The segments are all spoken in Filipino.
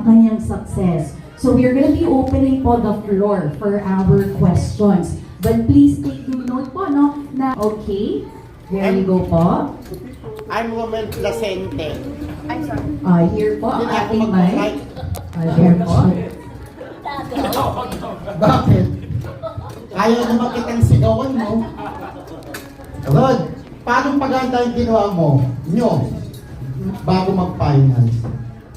kanyang success. So we're gonna be opening po the floor for our questions. But please take due note po, no? Na, okay, there you go po. I'm Romel Placente. I'm sorry. Here po ang Hindi na ako ating mag-mic. mic. There po. Bakit? Ayaw naman kitang sigawan mo. Rod, paano pag-aantay yung ginawa mo? Nyo, bago mag-finals.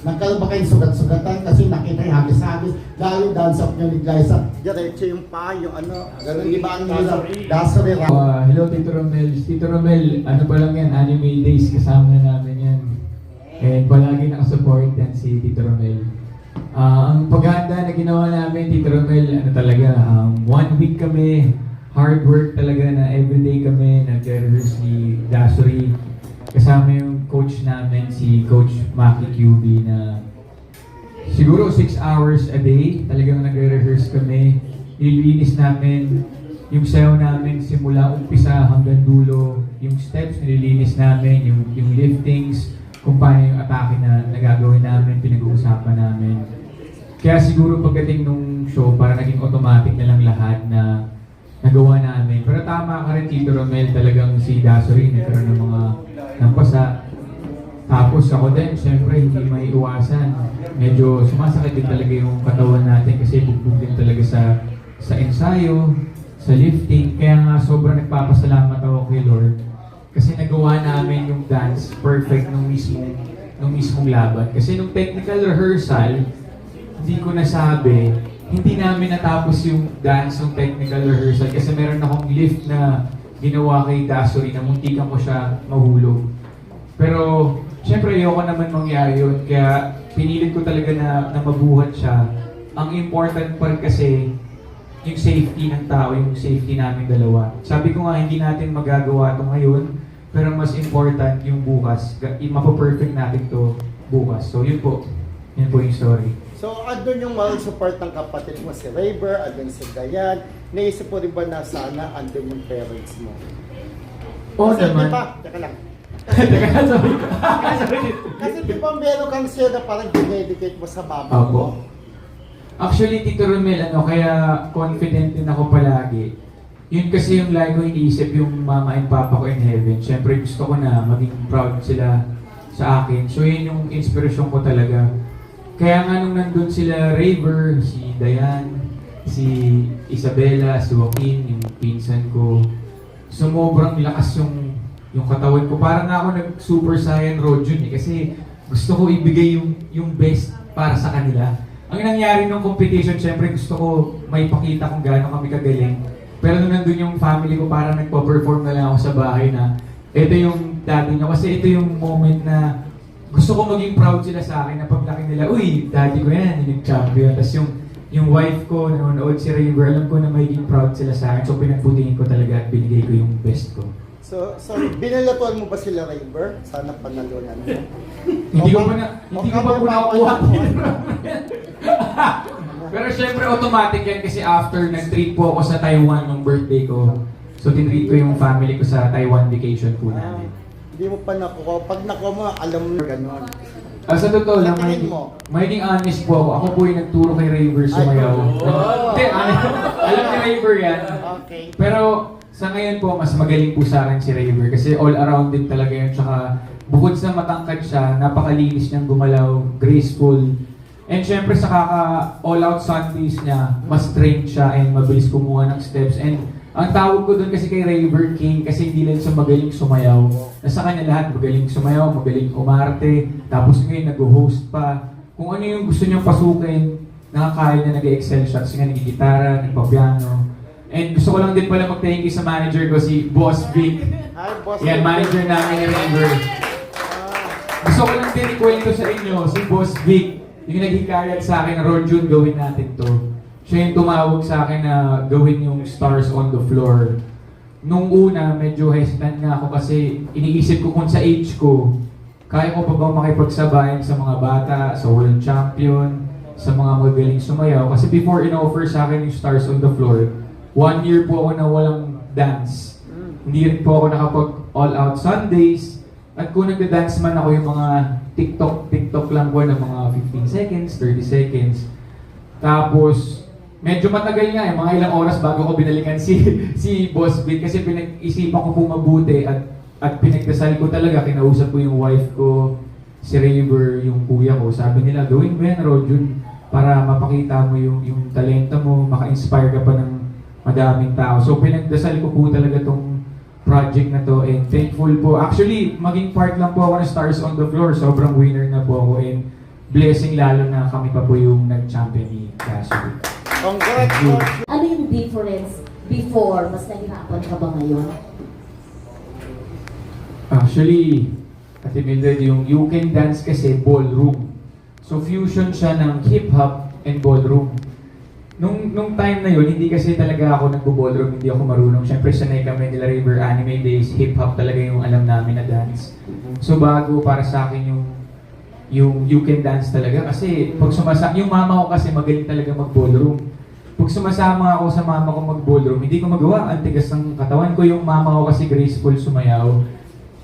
Nagkaroon ba kayong sugat-sugatan kasi nakita yung hagis-hagis, lalo dance up nyo ni Glyza. Diretso yung pa, yung ano, gano'n, di ba ang nila? Dasari ra. Hello Tito Romel. Tito Romel, ano pa lang yan, Anime Days, kasama na namin yan. And palagi nakasupport yan si Tito Romel. Ang paghahanda na ginawa namin, Tito Romel, ano talaga, 1 week kami, hard work talaga na everyday kami, nag-rehearse ni Dasuri. Kasama yung coach namin, si Coach Maki QB na siguro 6 hours a day, talagang nagre-rehearse kami. Nililinis namin yung sayaw namin simula umpisa hanggang dulo, yung steps nililinis namin, yung liftings, kung paano yung atake na nagagawin namin, pinag-uusapan namin. Kaya siguro pagdating nung show, para naging automatic na lang lahat na nagawa namin. Pero tama ka rin, Tito Romel, talagang si Dasuri nagkaroon ng mga nampasa. Tapos ako din, syempre, hindi maiiwasan. Medyo sumasakit din talaga yung katawan natin kasi bugbog din talaga sa ensayo, sa lifting. Kaya nga sobrang nagpapasalamat ako kay Lord. Kasi nagawa namin yung dance perfect nung mismong laban. Kasi nung technical rehearsal, hindi ko nasabi, hindi namin natapos yung dance ng technical rehearsal kasi meron akong lift na ginawa kay Dasuri na muntikan ko siya mahulog. Pero, syempre, ayoko naman mangyari yun. Kaya, pinilit ko talaga na mabuhat siya. Ang important pa rin kasi, yung safety ng tao, yung safety namin dalawa. Sabi ko nga, hindi natin magagawa ito ngayon, pero mas important yung bukas. Mapaperfect natin to bukas. So, yun po. Yun po yung story. So, andun yung moral support ng kapatid mo, si Rayber, andun si Dayan. Naisip mo rin ba na sana andun yung parents mo? Oo Kasi naman. di ba, teka lang. Teka, sabi ko. Kasi di ba meron kang siya na parang dinedicate mo sa mama Opo. mo? Actually, Tito Romel, kaya confident din ako palagi. Yun kasi yung lagi ko iniisip yung mama and papa ko in heaven. Siyempre gusto ko na maging proud sila sa akin. So yun yung inspirasyon ko talaga. Kaya nga nung nandun sila Rayber, si Dayan, si Isabela, si Joaquin, yung pinsan ko, sumobrang lakas yung katawan ko. Parang nga ako nag-Super Saiyan Road yun kasi gusto ko ibigay yung best para sa kanila. Ang nangyari nung competition, syempre gusto ko may pakita kung gaano kami kagaling. Pero nung nandun yung family ko, parang nagpo-perform na lang ako sa bahay na ito yung daddy nyo. Kasi ito yung moment na gusto ko maging proud sila sa akin na paglaki nila, uy, daddy ko yan, yung champion. Tapos yung wife ko, nanonood si Rayber, alam ko na magiging proud sila sa akin. So pinagbutihin ko talaga at binigay ko yung best ko. So binalatuan mo ba sila Rayber? Sana panalunan mo. Hindi ko pa po nakukuha. Pero syempre automatic yan kasi after nag-treat po ako sa Taiwan ng birthday ko. So tinreat ko yung family ko sa Taiwan vacation po namin. Hindi mo pa nakuha. Pag nakuha mo, alam mo gano'n. Sa totoo lang, Sa tingin mo? magiging honest po ako. Ako po yung nagturo kay Rayber sumayaw. Hindi, alam ni Rayber yan. Okay. Pero sa ngayon po, mas magaling po sa akin si Rayber kasi all around din talaga yun. Tsaka bukod sa matangkad siya, napakalinis niyang gumalaw, graceful. And syempre sa all-out Sundays niya, mas trained siya and mabilis kumuha ng steps. And ang tawag ko doon kasi kay Rayber King kasi hindi lang siya magaling sumayaw. Nasa kanya lahat, magaling sumayaw, magaling umarte, tapos ngayon nag-host pa. Kung ano yung gusto niyang pasukin, nakakaya na nag-excel siya. Kasi nga nagigitara, nagpapiano. And gusto ko lang din pala mag-thank you sa manager ko, si Boss Vic. Hi, boss. Yan, manager namin ni Rayber. Gusto ko lang din ikwento sa inyo, si Boss Vic, yung naghikayat sa akin, Ron June, gawin natin to. Siya yung tumawag sa akin na gawin yung Stars on the Floor. Nung una, medyo hesitant nga ako kasi iniisip ko kung sa age ko, kaya ko pa ba makipagsabayan sa mga bata, sa World Champion, sa mga magaling sumayaw. Kasi before in-offer sa akin yung Stars on the Floor, 1 year po ako na walang dance. Hindi rin po ako nakapag all-out Sundays. At kung nagda-dance man ako yung mga TikTok lang po ng mga 15 seconds, 30 seconds. Tapos, medyo matagal nga mga ilang oras bago ko binalikan si Boss Vic kasi pinag-isipan ko po mabuti at pinagdasal ko talaga, kinausap ko yung wife ko, si Raver, yung kuya ko. Sabi nila, gawin mo yan, Rodjun, para mapakita mo yung talenta mo, maka-inspire ka pa ng madaming tao. So pinagdasal ko po talaga tong project na to and thankful po. Actually, maging part lang po ako ng Stars on the Floor. Sobrang winner na po ako and blessing lalo na kami pa po yung nag-champion ni Gasol. Congrats! Ano yung difference before? Mas nahirapan ka ba ngayon? Actually, Ate Mildred, yung You Can Dance kasi ballroom. So fusion siya ng hip-hop and ballroom. Nung time na yun, hindi kasi talaga ako nagbo-ballroom, hindi ako marunong. Siyempre sanay kami nila River Anime Days, hip-hop talaga yung alam namin na dance. So bago para sa akin yung You Can Dance talaga kasi pag yung mama ko kasi magaling talaga mag-ballroom. Pag sumasama ako sa mama ko mag-ballroom, hindi ko magawa, ang tigas ng katawan ko. Yung mama ko kasi graceful sumayaw.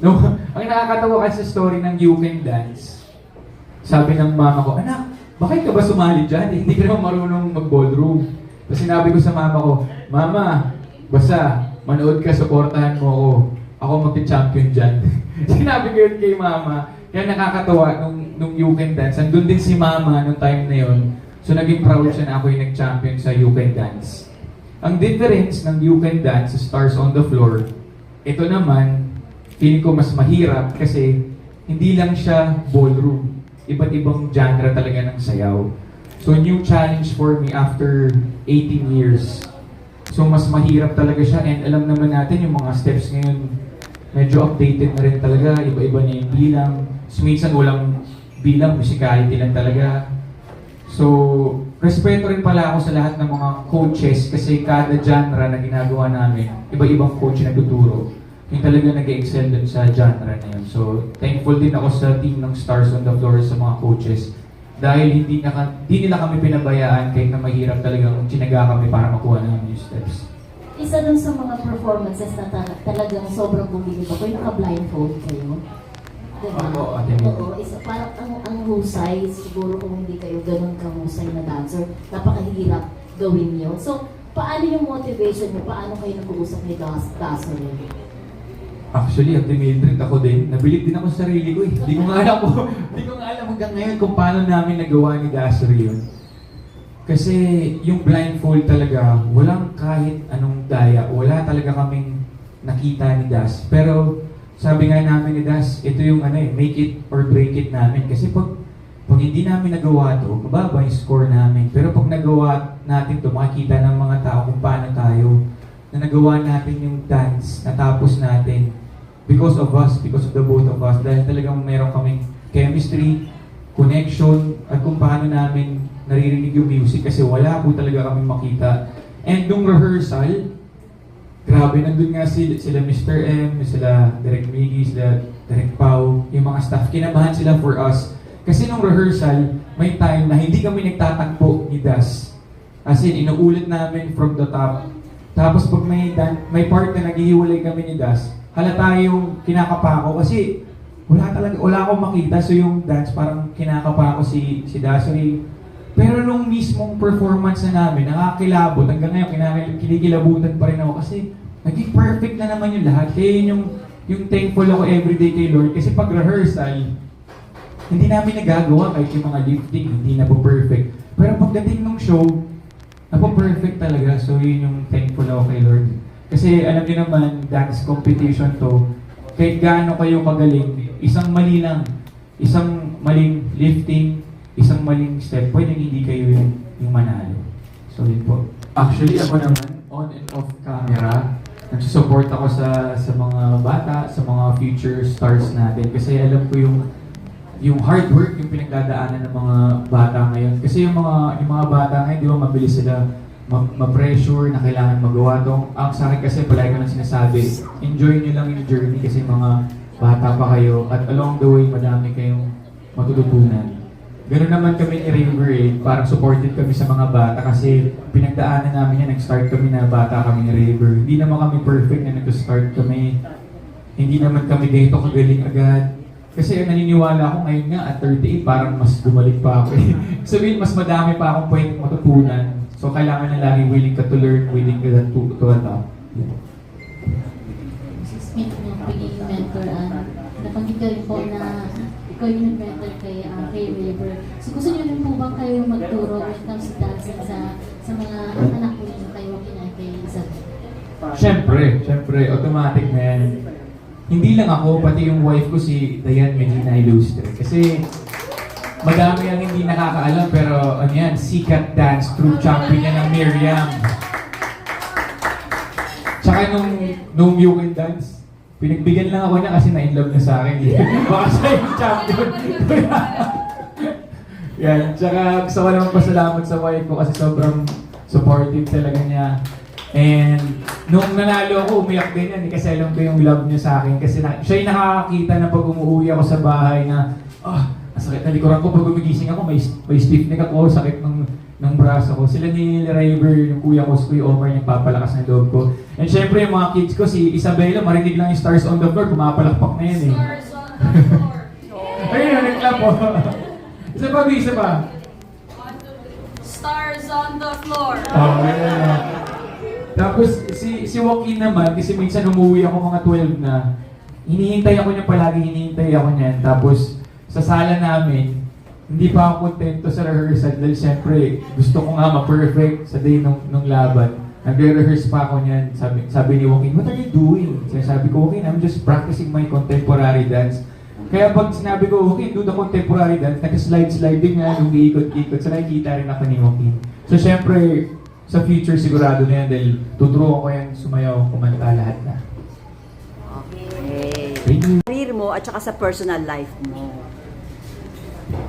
No, ang nakakatawa kasi sa story ng You Can Dance, sabi ng mama ko, anak, bakit ka ba sumali dyan? Hindi ka naman marunong mag-ballroom. Tapos sinabi ko sa mama ko, Mama, basta manood ka, supportahan mo ako. Ako magti-champion dyan. Sinabi ko yun kay mama. Kaya nakakatawa nung You Can Dance. Andun din si mama nung time na yun. So naging proud siya na ako yung nag-champion sa You Can Dance. Ang difference ng You Can Dance sa Stars on the Floor, ito naman, feeling ko mas mahirap kasi hindi lang siya ballroom. Iba't ibang genre talaga ng sayaw. So new challenge for me after 18 years. So mas mahirap talaga siya and alam naman natin yung mga steps ngayon medyo updated na rin talaga. Iba-iba na yung bilang. So minsan walang bilang, musicality lang talaga. So respeto rin pala ako sa lahat ng mga coaches kasi kada genre na ginagawa namin, iba-ibang coach na tuturo. Yung talaga nag-excel dun sa genre na yun. So, thankful din ako sa team ng Stars on the Floor sa mga coaches. Dahil hindi nila kami pinabayaan kahit na mahirap talagang tinaga kami para makuha namin yung steps. Isa dun sa mga performances na talagang sobrang bumilib ako, yung naka-blindfold kayo. Diba? Oo, Ate Mildred. Oo, isa, parang ang husay, siguro kung hindi kayo ganun kahusay na dancer, napakahirap gawin yun. So, paano yung motivation mo? Paano kayo nag-uusap ni Dasol? Actually, Ate Mildred, ako din. Nabilib din ako sa sarili ko eh. Hindi ko nga alam hanggang ngayon kung paano namin nagawa ni Dasri yun. Kasi yung blindfold talaga, walang kahit anong daya. Wala talaga kaming nakita ni Das. Pero sabi nga namin ni Das, ito yung make it or break it namin. Kasi pag hindi namin nagawa to, mababa yung score namin. Pero pag nagawa natin to, makikita ng mga tao kung paano tayo na nagawa natin yung dance, natapos natin because of us, because of the both of us. Dahil talagang meron kaming chemistry, connection, at kung paano namin naririnig yung music kasi wala po talaga kaming makita. And nung rehearsal, grabe, nandun nga sila Mr. M, sila Direk Miggy, sila Direk Pau, yung mga staff, kinabahan sila for us. Kasi nung rehearsal, may time na hindi kami nagtatakbo ni Das. As in, inuulit namin from the top. Tapos pag may part na naghihiwalay kami ni Das, halata yung kinakapa ko kasi wala akong makita. So yung dance parang kinakapa ko si Dasri. Pero nung mismong performance na namin, nakakilabot. Hanggang ngayon, kinikilabutan pa rin ako kasi naging perfect na naman yung lahat. Kaya yun yung thankful ako everyday kay Lord. Kasi pag rehearsal, hindi namin nagagawa kahit yung mga lifting, hindi na po perfect. Pero pagdating ng show, napo-perfect talaga. So yun yung thankful ako kay Lord. Kasi alam niyo naman, dance competition to, kahit gaano kayo kagaling, isang mali lang, isang maling lifting, isang maling step, pwede hindi kayo yung manalo. So yun po. Actually ako naman, on and off camera, nagsusupport ako sa mga bata, sa mga future stars natin. Kasi alam ko yung hard work, yung pinagdadaanan ng mga bata ngayon. Kasi yung mga bata ngayon, di ba mabilis sila ma-pressure na kailangan magawa tong. Ang sa akin kasi palagi ko lang sinasabi, enjoy nyo lang yung journey kasi mga bata pa kayo at along the way madami kayong matututunan. Ganoon naman kami ni River parang supported kami sa mga bata kasi pinagdaanan namin yan, nag-start kami na bata kami ni River. Hindi naman kami perfect na nag-start kami. Hindi naman kami dito kagaling agad. Kasi naniniwala ako ngayon nga at 38, parang mas bumalik pa ako eh. Sabihin, mas madami pa akong pwedeng matutunan. So, kailangan na lagi willing ka to learn, willing ka to adapt. Speak ng pagiging mentor, napanggit ka rin po na ikaw yung mentor kay River. So gusto niyo rin po bang kayo magturo when it comes to dancing sa mga anak po ninyo kayo kay Isabel? Siyempre, automatic na yan. Hindi lang ako, pati yung wife ko si Dayan Medina Ilustre. Kasi madami ang hindi nakakaalam, pero ano yan, sikat dance troupe champion yan ng Miriam. Tsaka nung You Can Dance, pinagbigyan lang ako niya kasi na-inlove na sa akin. Baka siya yung champion. Yan, tsaka gusto ko naman pasalamat sa wife ko kasi sobrang supportive talaga niya. And nung nanalo ako, umiyak din yan kasi alam ko yung love niya sa akin. Kasi siya yung nakakakita na pag umuwi ako sa bahay na, ang sakit na likuran ko, pag gumigising ako, may stiff neck ako, sakit ng braso ko. Sila ni River, yung kuya ko, si Kuya Omar, yung papalakas ng loob ko. And syempre yung mga kids ko, si Isabela, marinig lang yung Stars on the Floor, pumapalakpak na yan eh. Stars on the floor. Ayun, nag-clap po. Isa pa. Stars on the floor. Ayun. Tapos si Joaquin naman, kasi minsan umuwi ako mga 12 na, hinihintay ako niyan. Tapos sa sala namin, hindi pa ako kontento sa rehearsal dahil siyempre gusto ko nga ma-perfect sa day nung laban. Nagre-rehearse pa ako niyan. Sabi ni Joaquin, what are you doing? Sabi ko, Joaquin, I'm just practicing my contemporary dance. Kaya pag sinabi ko, Joaquin, do the contemporary dance, nag-slide din nga, umiikot-ikot. So nakikita rin ako ni Joaquin. So siyempre, sa future sigurado na yan dahil tuturuan ko yan sumayaw, kumanta lahat na. Okay. Thank you. Career mo at saka sa personal life mo.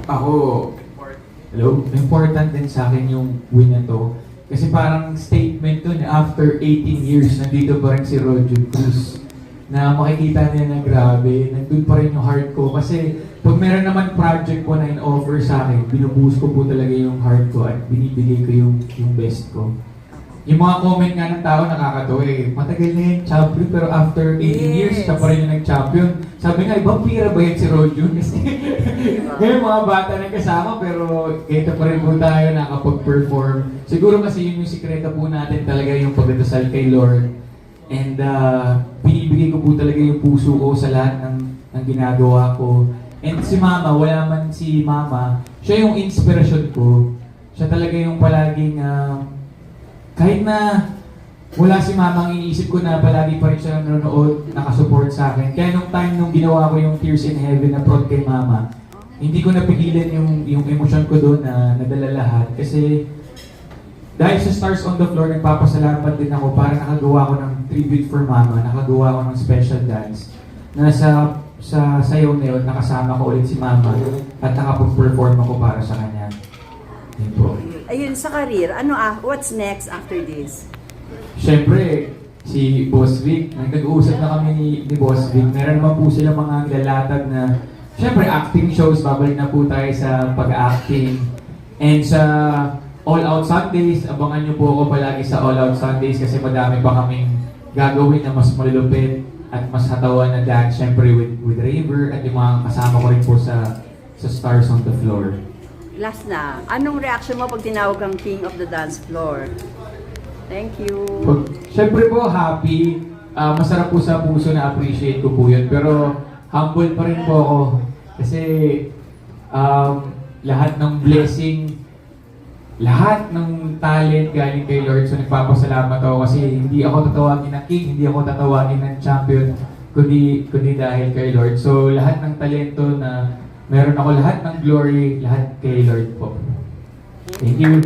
Ako, hello, important din sa akin yung win na to. Kasi parang statement to na after 18 years, nandito pa rin si Roger Cruz. Na makikita niya na grabe, nandun pa rin yung heart ko. Kasi pag meron naman project ko na in-offer sa akin, binubuhos ko po talaga yung heart ko at binibigay ko yung best ko. Yung mga comment nga ng tao nakakatawa eh. Matagal na yung champion pero after 18 years, siya pa rin yung nag-champion. Sabi nga, ibang pira ba yan si Rojo? Kasi ngayon mga bata na kasama pero ito pa rin po tayo nakapag-perform. Siguro kasi yun yung sikreto po natin talaga yung pagdadasal kay Lord. And binibigay ko po talaga yung puso ko sa lahat ng ginagawa ko. And si Mama, wala man si Mama, siya yung inspirasyon ko. Siya talaga yung palaging kahit na wala si Mama, ang iniisip ko na palagi pa rin siya nanonood, nakasupport sa akin. Kaya nung ginawa ko yung Tears in Heaven na prod kay Mama, hindi ko napigilan yung emosyon ko doon na nadala lahat. Kasi dahil sa Stars on the Floor, nagpapasalamat din ako para nakagawa ko ng tribute for Mama, nakagawa ko ng special dance. Na sa sayaw na yun, nakasama ko ulit si Mama at nakapag-perform ako para sa kanya. Yun po. Ayun, sa career, what's next after this? Siyempre, si Boss Vic, nag-uusap na kami ni Boss Vic. Meron naman po sila mga lalatag na, siyempre, acting shows, babalik na po tayo sa pag-acting. And sa All Out Sundays, abangan niyo po ako palagi sa All Out Sundays kasi madami pa kaming gagawin na mas malulupit at mas hatawan na dance, siyempre with River at yung mga kasama ko rin po sa Stars on the Floor. Last na, anong reaction mo pag tinawag kang King of the Dance Floor? Thank you. Siyempre po, happy. Masarap po sa puso na appreciate ko po yun. Pero humble pa rin po ako. Kasi lahat ng blessing, lahat ng talent galing kay Lord. So nagpapasalamat ako kasi hindi ako tatawagin ng king, hindi ako tatawagin ng champion, kundi dahil kay Lord. So lahat ng talento na meron ako, lahat ng glory, lahat kay Lord po. Thank you.